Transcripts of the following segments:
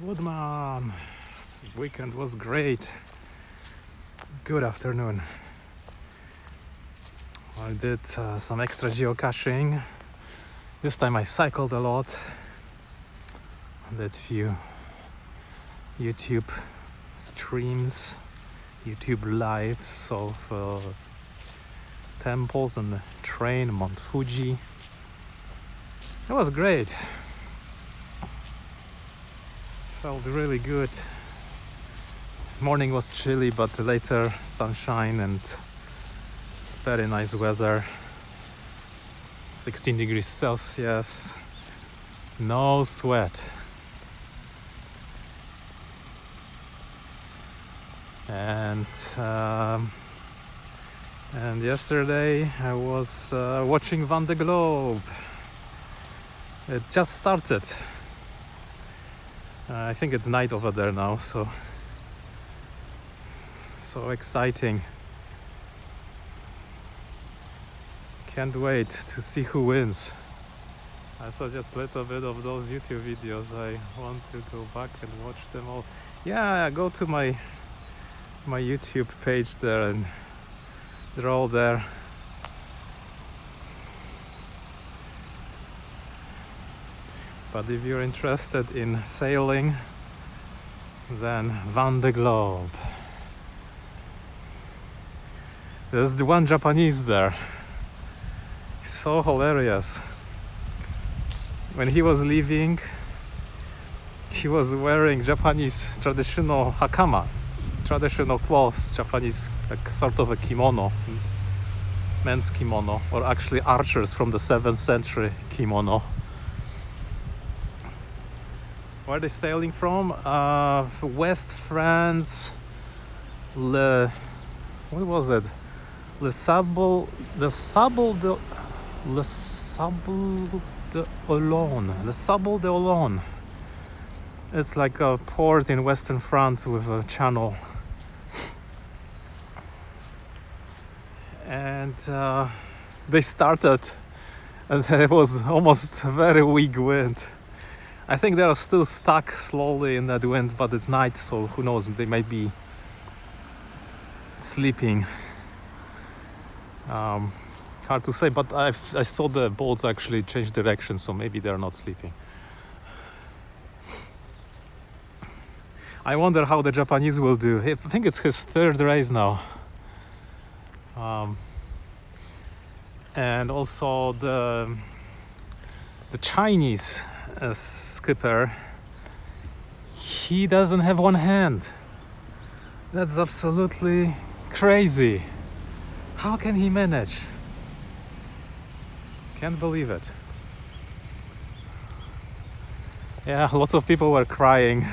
Woodman, weekend was great. Good afternoon. I did some extra geocaching. This time I cycled a lot. I did few YouTube streams, YouTube lives of temples and the train, Mount Fuji. It was great. Felt really good. Morning was chilly, but later sunshine and very nice weather. 16 degrees Celsius. No sweat. And yesterday I was watching Vendée Globe. It just started. I think it's night over there now, so exciting. Can't wait to see who wins. I saw just a little bit of those YouTube videos. I want to go back and watch them all. Yeah, go to my YouTube page there, and they're all there. But if you're interested in sailing, then Vendée Globe. There's the one Japanese there. He's so hilarious. When he was leaving, he was wearing Japanese traditional hakama, traditional clothes, Japanese, like sort of a kimono, men's kimono, or actually archers from the 7th century kimono. Where are they sailing from? West France. What was it? Le Sable d'Olonne. Le Sable d'Olonne. It's like a port in western France with a channel. And they started, and it was almost a very weak wind. I think they are still stuck slowly in that wind, but it's night, so who knows, they might be sleeping. Hard to say, but I saw the boats actually change direction, so maybe they're not sleeping. I wonder how the Japanese will do. I think it's his 3rd race now. And also the Chinese skipper, he doesn't have one hand. That's absolutely crazy. How can he manage? Can't believe it. Yeah, lots of people were crying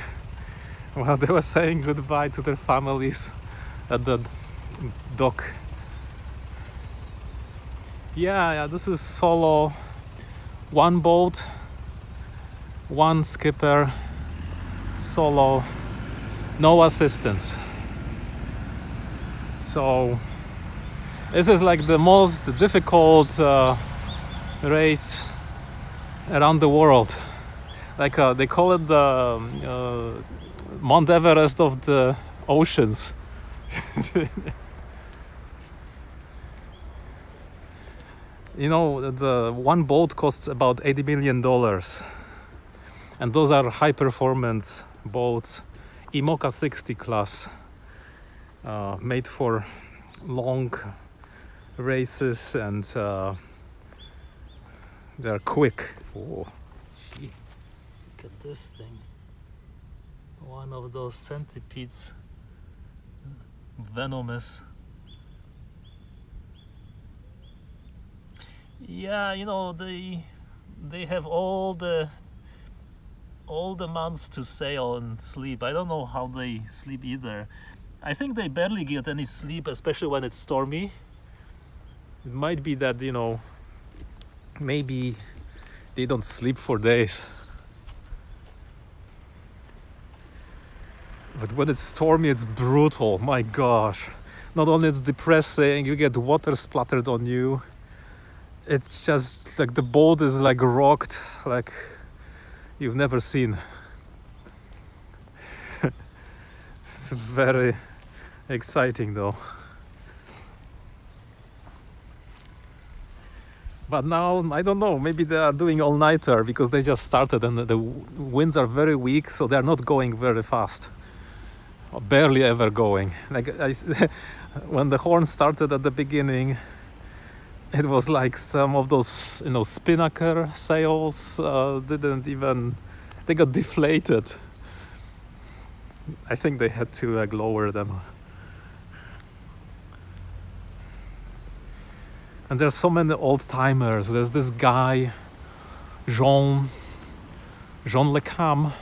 while they were saying goodbye to their families at the dock. Yeah, this is solo. One boat, one skipper, solo, no assistance. So this is like the most difficult race around the world. Like they call it the Mount Everest of the oceans. You know, the one boat costs about $80 million. And those are high performance boats, IMOCA 60 class, made for long races, and they're quick. Oh, gee, look at this thing. One of those centipedes, venomous. Yeah, you know, they have all the months to sail and sleep. I don't know how they sleep either. I think they barely get any sleep, especially when it's stormy. It might be that, you know, maybe they don't sleep for days. But when it's stormy, it's brutal. My gosh. Not only it's depressing, you get water splattered on you. It's just like the boat is like rocked like you've never seen. very exciting though. But now, I don't know, maybe they are doing all-nighter because they just started and the winds are very weak, so they're not going very fast. Or barely ever going. Like when the horn started at the beginning, it was like some of those, spinnaker sails didn't even, they got deflated. I think they had to lower them. And there's so many old timers. There's this guy, Jean Le Cam.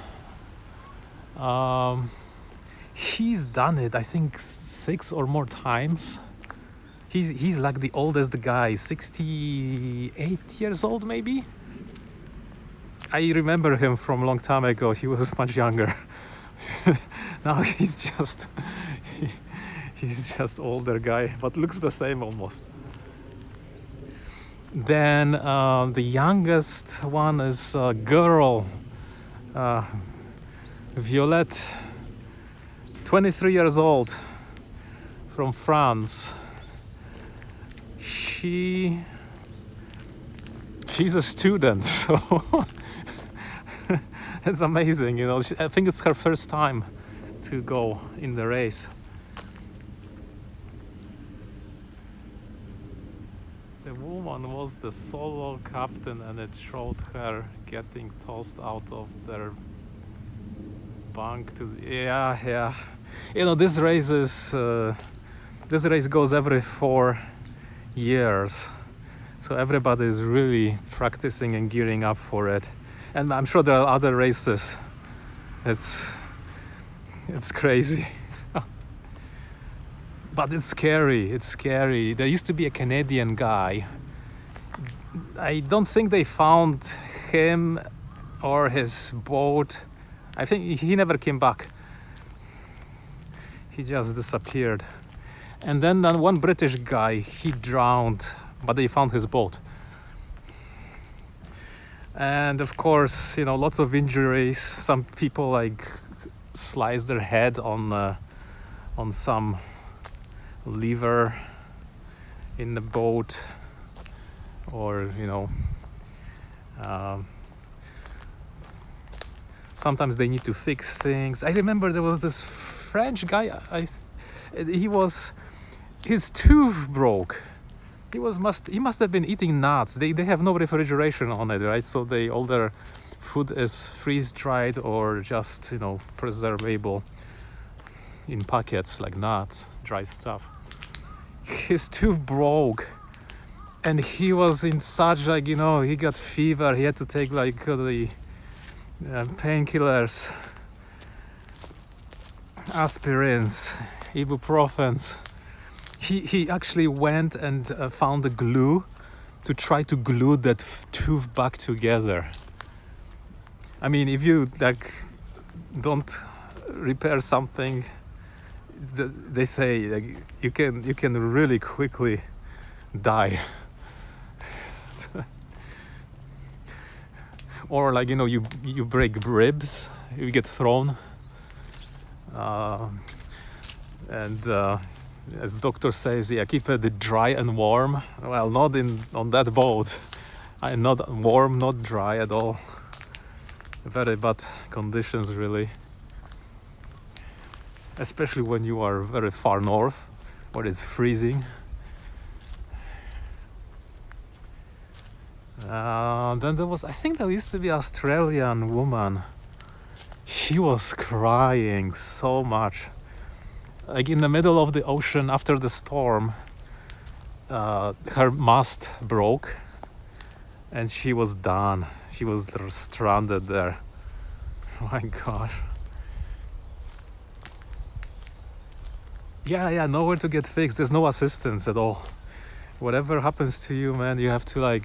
He's done it, I think, 6 or more times. He's like the oldest guy, 68 years old maybe. I remember him from a long time ago. He was much younger. Now he's just older guy, but looks the same almost. Then the youngest one is a girl, Violette, 23 years old, from France. She's a student, so it's amazing, I think it's her first time to go in the race. The woman was the solo captain, and it showed her getting tossed out of their bunk to this race goes every 4 years, so everybody is really practicing and gearing up for it. And I'm sure there are other races. It's crazy. But it's scary. There used to be a Canadian guy. I don't think they found him or his boat. I think he never came back. He just disappeared. And then one British guy, he drowned, but they found his boat. And of course, lots of injuries. Some people sliced their head on some lever in the boat, or sometimes they need to fix things. I remember there was this French guy. His tooth broke. He must have been eating nuts. They have no refrigeration on it, right? So all their food is freeze dried or just preservable in packets, like nuts, dry stuff. His tooth broke, and he was in such he got fever. He had to take the painkillers, aspirins, ibuprofens. He actually went and found the glue to try to glue that tooth back together. I mean, if you don't repair something, they say you can really quickly die. Or you break ribs, you get thrown, and as doctor says, keep it dry and warm. Well, not on that boat. Not warm, not dry at all. Very bad conditions, really. Especially when you are very far north, where it's freezing. Then I think there used to be an Australian woman. She was crying so much. In the middle of the ocean after the storm, her mast broke and she was done. She was stranded there. Oh my gosh. Yeah, nowhere to get fixed. There's no assistance at all. Whatever happens to you, man, you have to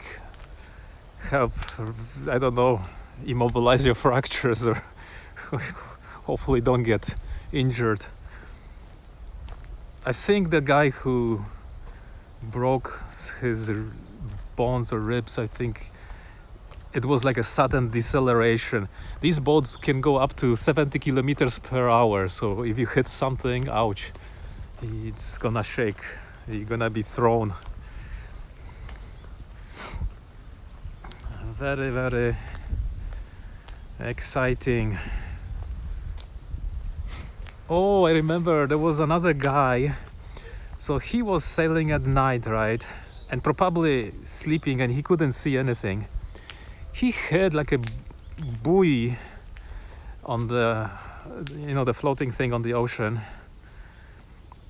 help, I don't know, immobilize your fractures or hopefully don't get injured. I think the guy who broke his bones or ribs, I think it was like a sudden deceleration. These boats can go up to 70 kilometers per hour, so if you hit something, ouch, it's gonna shake, you're gonna be thrown. Very, very exciting. Oh, I remember there was another guy. So he was sailing at night, right? And probably sleeping, and he couldn't see anything. He had like a buoy on the, the floating thing on the ocean.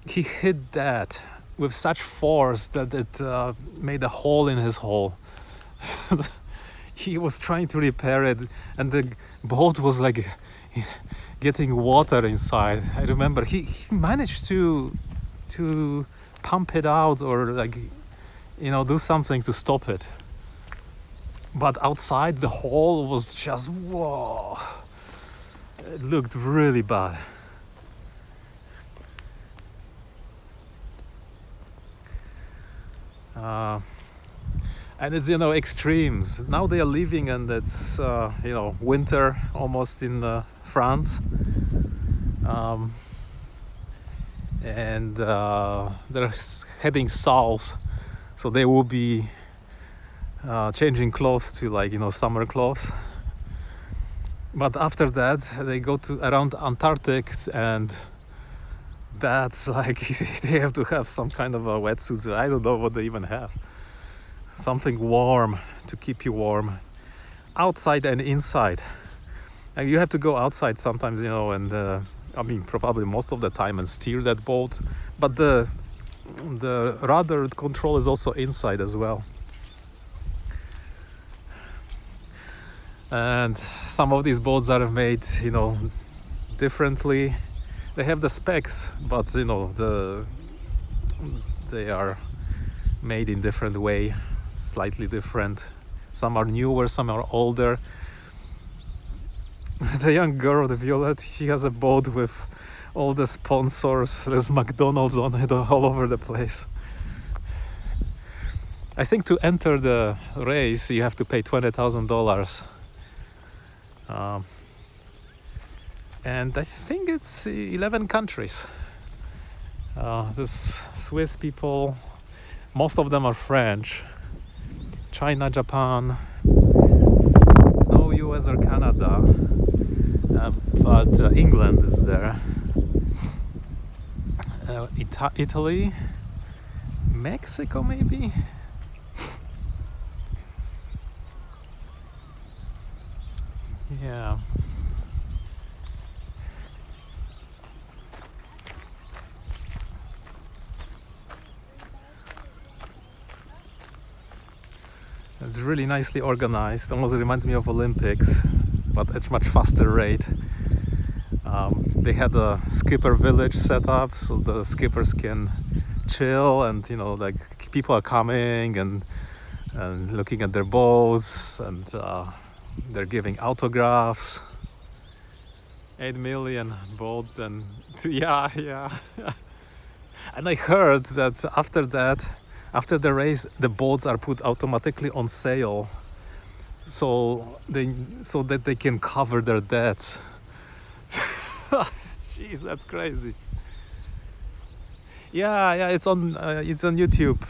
He hit that with such force that it made a hole in his hull. He was trying to repair it, and the boat was like getting water inside. I remember he managed to pump it out, or like, do something to stop it. But outside, the hole was just, whoa, it looked really bad. And it's, extremes. Now they are leaving, and it's, winter almost in France. And they're heading south, so they will be changing clothes to summer clothes. But after that, they go to around Antarctic, and that's like they have to have some kind of a wetsuit. I don't know what they even have. Something warm to keep you warm, outside and inside. And you have to go outside sometimes, and probably most of the time, and steer that boat. But the rudder control is also inside as well. And some of these boats are made, differently. They have the specs, but they are made in different way, slightly different. Some are newer, some are older. The young girl, the Violet, she has a boat with all the sponsors. There's McDonald's on it all over the place. I think to enter the race, you have to pay $20,000. And I think it's 11 countries. There's Swiss people, most of them are French. China, Japan, no US or Canada, but England is there. Italy, Mexico maybe. Yeah. It's really nicely organized. Almost reminds me of Olympics, but at much faster rate. They had a skipper village set up, so the skippers can chill, and people are coming and looking at their boats, and they're giving autographs. 8 million boat, and yeah. And I heard that after the race, the boats are put automatically on sale, so that they can cover their debts. Jeez, that's crazy. Yeah, it's on YouTube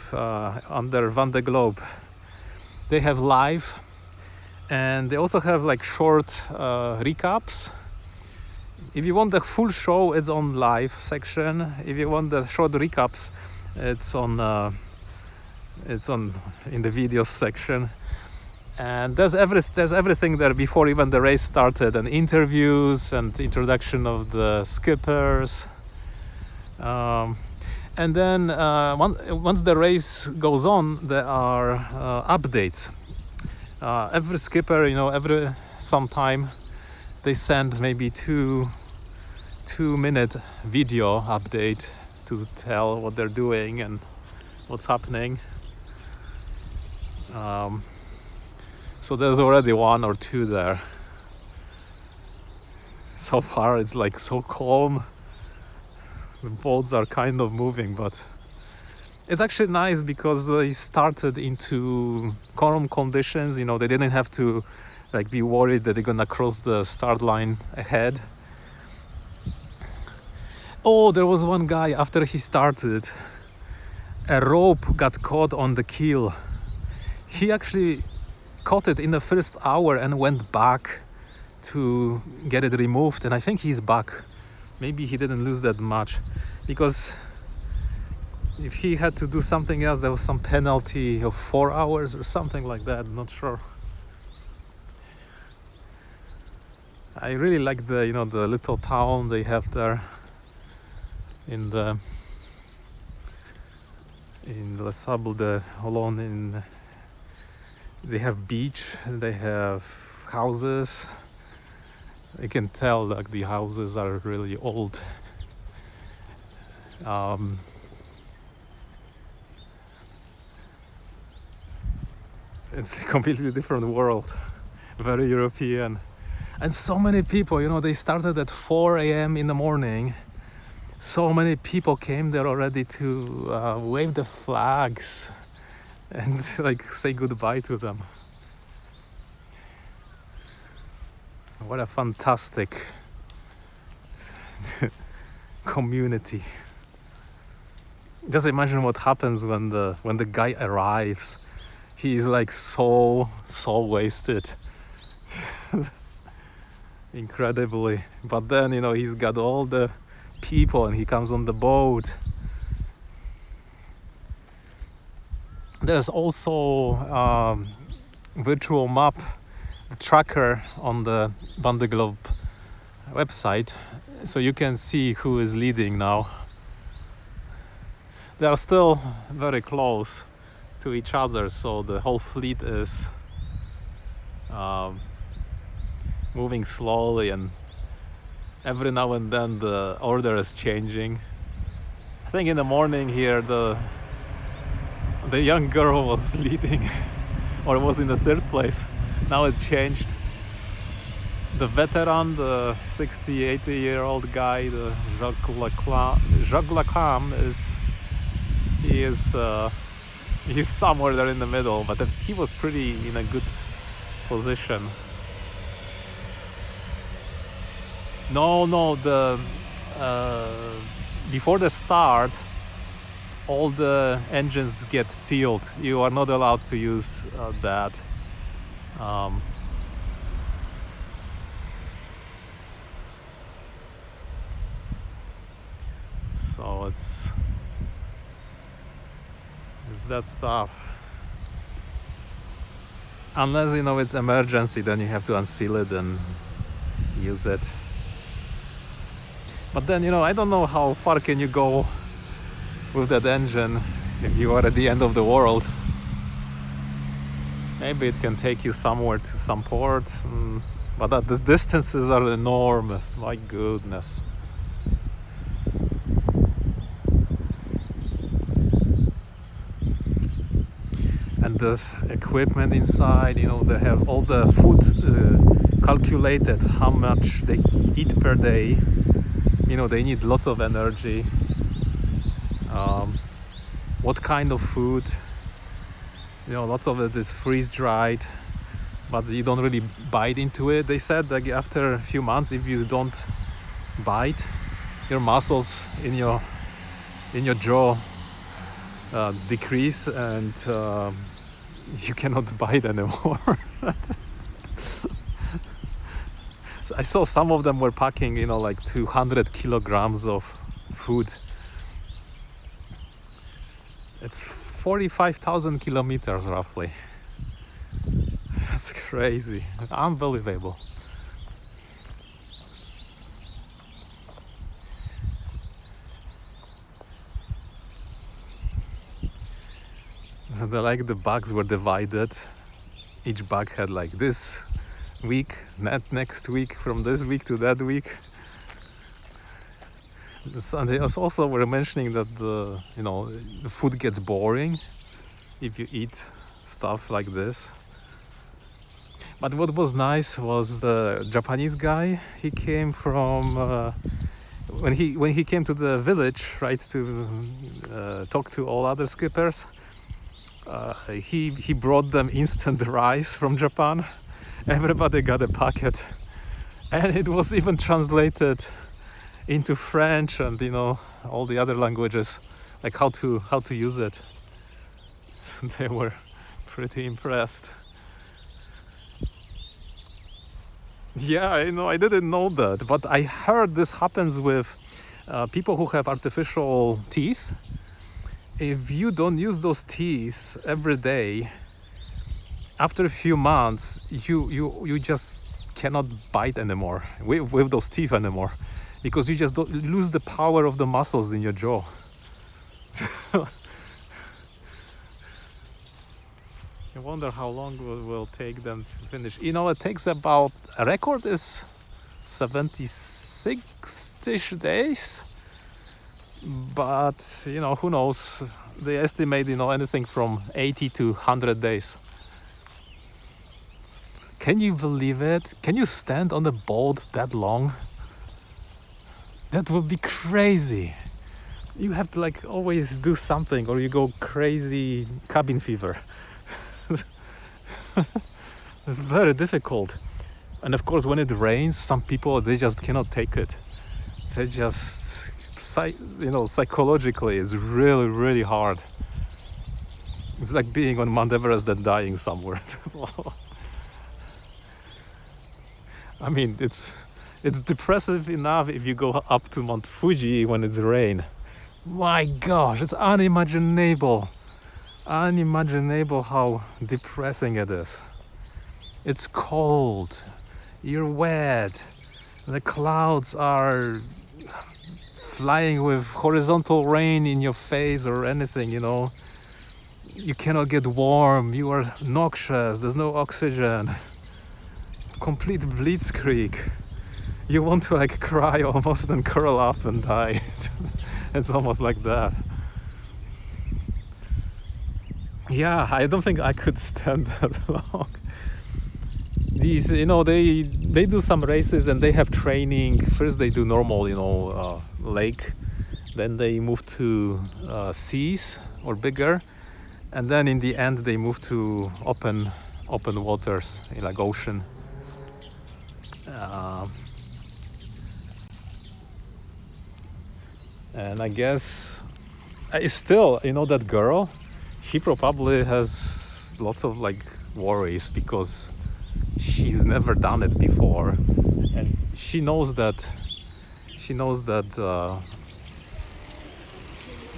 under Vendée Globe. They have live, and they also have like short recaps. If you want the full show, it's on live section. If you want the short recaps, it's on in the videos section. And there's everything there before even the race started, and interviews and introduction of the skippers. And then once the race goes on, there are updates. Every skipper, every sometime they send maybe 2-minute video update to tell what they're doing and what's happening. So there's already 1 or 2 there. So far it's like so calm. The boats are kind of moving, but It's actually nice because they started into calm conditions. You know, they didn't have to like be worried that they're gonna cross the start line ahead. Oh, there was one guy after he started, a rope got caught on the keel. He actually caught it in the first hour and went back to get it removed, and I think he's back. Maybe he didn't lose that much, because if he had to do something else, there was some penalty of 4 hours or something like that. I'm not sure. I really like the, you know, the little town they have there in Les Sables d'Olonne. They have beach, they have houses. You can tell like the houses are really old. It's a completely different world, very European. And so many people, you know, they started at 4 a.m. in the morning. So many people came there already to wave the flags and like say goodbye to them. What a fantastic community. Just imagine what happens when the guy arrives. He's like so wasted. Incredibly. But then, you know, he's got all the people and he comes on the boat. There's also virtual map, the tracker on the Vendée Globe website, so you can see who is leading now. They are still very close to each other, so the whole fleet is moving slowly, and every now and then the order is changing. I think in the morning here the young girl was leading or was in the third place. Now it changed. The veteran, the 80-year-old guy, the Jacques Lacam, he's somewhere there in the middle, but he was pretty in a good position. No, before the start, all the engines get sealed. You are not allowed to use that. So it's that stuff. Unless, you know, it's emergency, then you have to unseal it and use it. But then, you know, I don't know how far can you go with that engine if you are at the end of the world. Maybe it can take you somewhere to some port, but the distances are enormous. My goodness. And the equipment inside, you know, they have all the food calculated, how much they eat per day. You know, they need lots of energy. What kind of food? You know, lots of it is freeze-dried, but you don't really bite into it. They said that after a few months, if you don't bite, your muscles in your jaw decrease, and you cannot bite anymore. So I saw some of them were packing, you know, like 200 kilograms of food. It's 45,000 kilometers roughly. That's crazy, unbelievable. Like the bags were divided. Each bag had like this week, next week, from this week to that week. And they also were mentioning that the food gets boring if you eat stuff like this. But what was nice was the Japanese guy. He came from when he came to the village, right, to talk to all other skippers, he brought them instant rice from Japan. Everybody got a packet, and it was even translated into French and all the other languages, like how to use it. They were pretty impressed. Yeah, I didn't know that, but I heard this happens with people who have artificial teeth. If you don't use those teeth every day, after a few months, you just cannot bite anymore with those teeth anymore, because you just don't lose the power of the muscles in your jaw. I wonder how long it will take them to finish. It takes about, a record is 76-ish days. But, who knows? They estimate, anything from 80 to 100 days. Can you believe it? Can you stand on a boat that long? That would be crazy. You have to always do something, or you go crazy cabin fever. It's very difficult. And of course, when it rains, some people, they just cannot take it. They just, psychologically, it's really, really hard. It's like being on Mount Everest and dying somewhere. I mean, it's depressive enough if you go up to Mount Fuji when it's rain. My gosh, it's unimaginable how depressing it is. It's cold, you're wet, the clouds are flying with horizontal rain in your face or anything, you cannot get warm, you are noxious, there's no oxygen, complete blitzkrieg. You want to cry almost and curl up and die. It's almost like that. Yeah, I don't think I could stand that long. These, they do some races and they have training. First they do normal, lake. Then they move to seas or bigger. And then in the end they move to open waters, like ocean. And I guess I still, that girl, she probably has lots of worries, because she's never done it before, and she knows that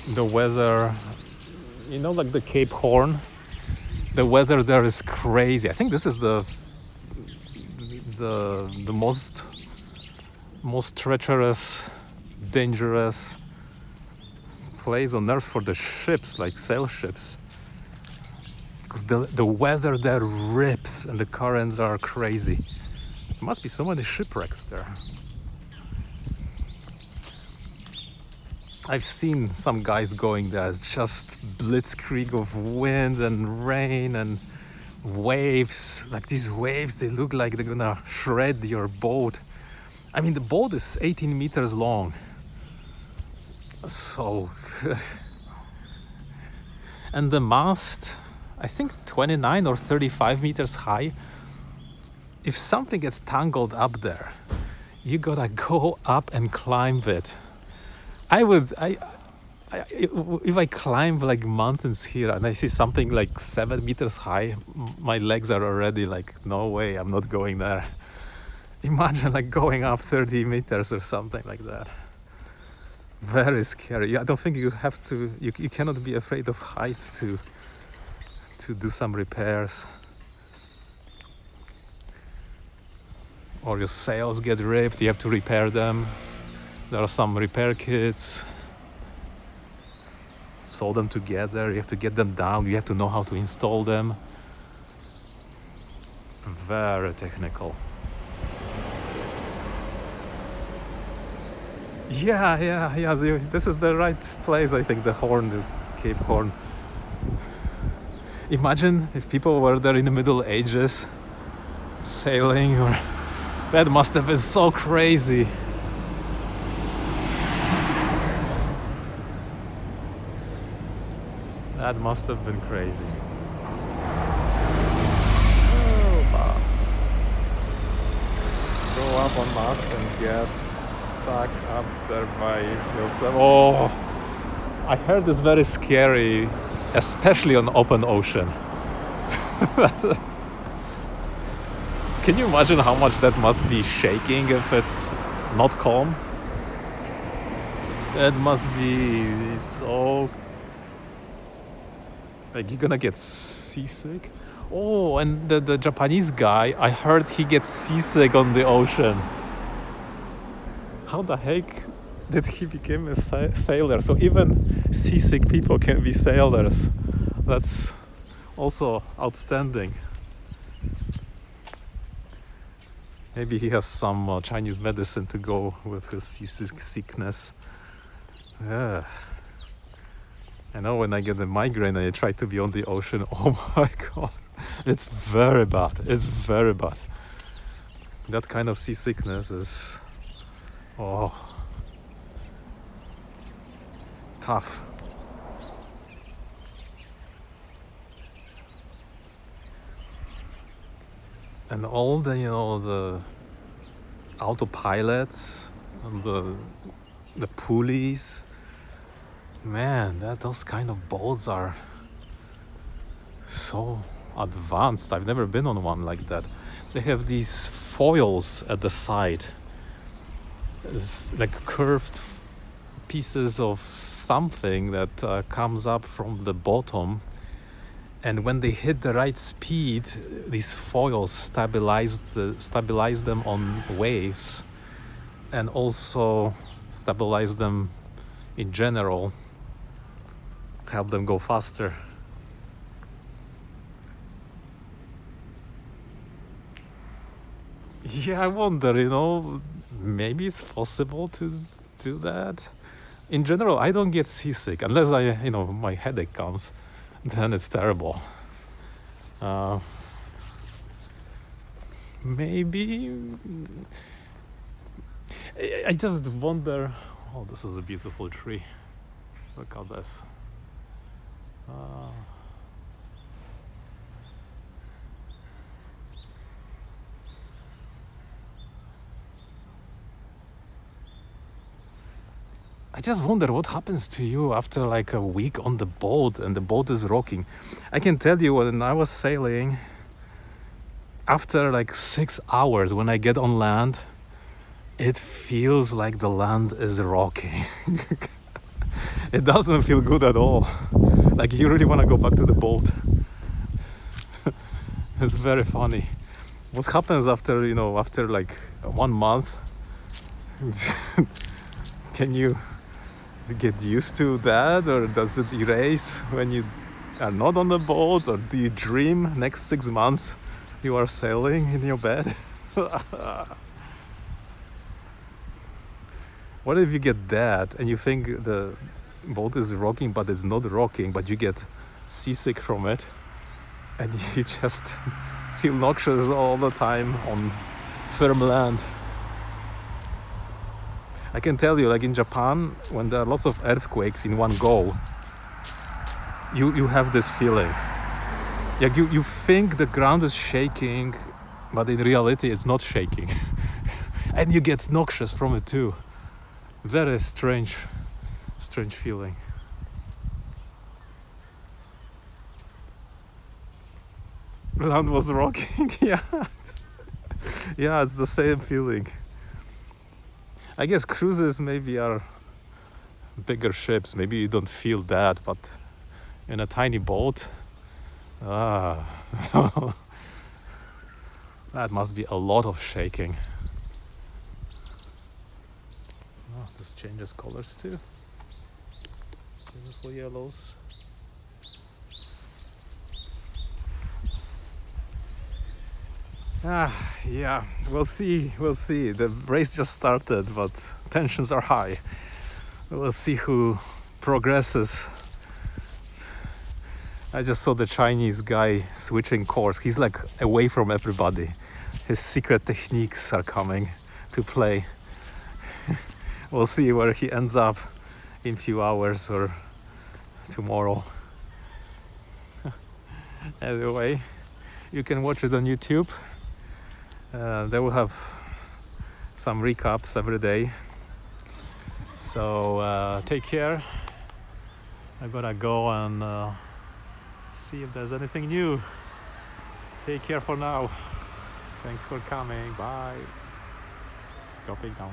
the weather, the Cape Horn, the weather there is crazy. I think this is the most treacherous, dangerous place on earth for the ships, like sail ships, because the weather there rips and the currents are crazy. There must be so many shipwrecks there. I've seen some guys going there. It's just blitzkrieg of wind and rain and waves. These waves, they look like they're gonna shred your boat. I mean, the boat is 18 meters long. So, and the mast, I think 29 or 35 meters high. If something gets tangled up there, you gotta go up and climb it. If I climb mountains here and I see something 7 meters high, my legs are already no way, I'm not going there. Imagine going up 30 meters or something like that. Very scary. I don't think you have to, you cannot be afraid of heights to do some repairs. Or your sails get ripped, you have to repair them. There are some repair kits. Solder them together, you have to get them down, you have to know how to install them. Very technical. Yeah. This is the right place, I think, the Cape Horn. Imagine if people were there in the Middle Ages, sailing, that must have been so crazy. That must have been crazy. Oh, bus. Go up on mast and get stuck up there by yourself. Oh, I heard it's very scary, especially on open ocean. Can you imagine how much that must be shaking if it's not calm? That must be so... Like, you're gonna get seasick? Oh, and the Japanese guy, I heard he gets seasick on the ocean. How the heck did he become a sailor? So even seasick people can be sailors. That's also outstanding. Maybe he has some Chinese medicine to go with his seasickness. Yeah. I know when I get a migraine and I try to be on the ocean, oh my god, it's very bad. It's very bad. That kind of seasickness is, oh, tough. And all the, the autopilots and the pulleys, man, those kind of boats are so advanced. I've never been on one like that. They have these foils at the side. It's like curved pieces of something that comes up from the bottom. And when they hit the right speed, these foils stabilize them on waves, and also stabilize them in general, help them go faster. Yeah, I wonder, maybe it's possible to do that. In general, I don't get seasick unless my headache comes. Then it's terrible. Maybe I just wonder. Oh, this is a beautiful tree. Look at this. I just wonder what happens to you after like a week on the boat and the boat is rocking. I can tell you, when I was sailing, after like 6 hours, when I get on land, it feels like the land is rocking. It doesn't feel good at all. Like, you really want to go back to the boat. It's very funny. What happens after like 1 month? Can you get used to that, or does it erase when you are not on the boat, or do you dream next 6 months you are sailing in your bed? What if you get that and you think the boat is rocking but it's not rocking, but you get seasick from it and you just feel noxious all the time on firm land? I can tell you, like in Japan, when there are lots of earthquakes in one go, you have this feeling. Like you think the ground is shaking, but in reality it's not shaking. And you get noxious from it too. Very strange feeling. Land was rocking. Yeah. Yeah, it's the same feeling. I guess cruises maybe are bigger ships. Maybe you don't feel that, but in a tiny boat, that must be a lot of shaking. Oh, this changes colors too. Beautiful yellows. Yeah, we'll see. The race just started, but tensions are high. We'll see who progresses. I just saw the Chinese guy switching course. He's like away from everybody. His secret techniques are coming to play. We'll see where he ends up in few hours or tomorrow. Anyway, you can watch it on YouTube. They will have some recaps every day. So take care. I gotta go and see if there's anything new. Take care for now. Thanks for coming. Bye. Stopping now.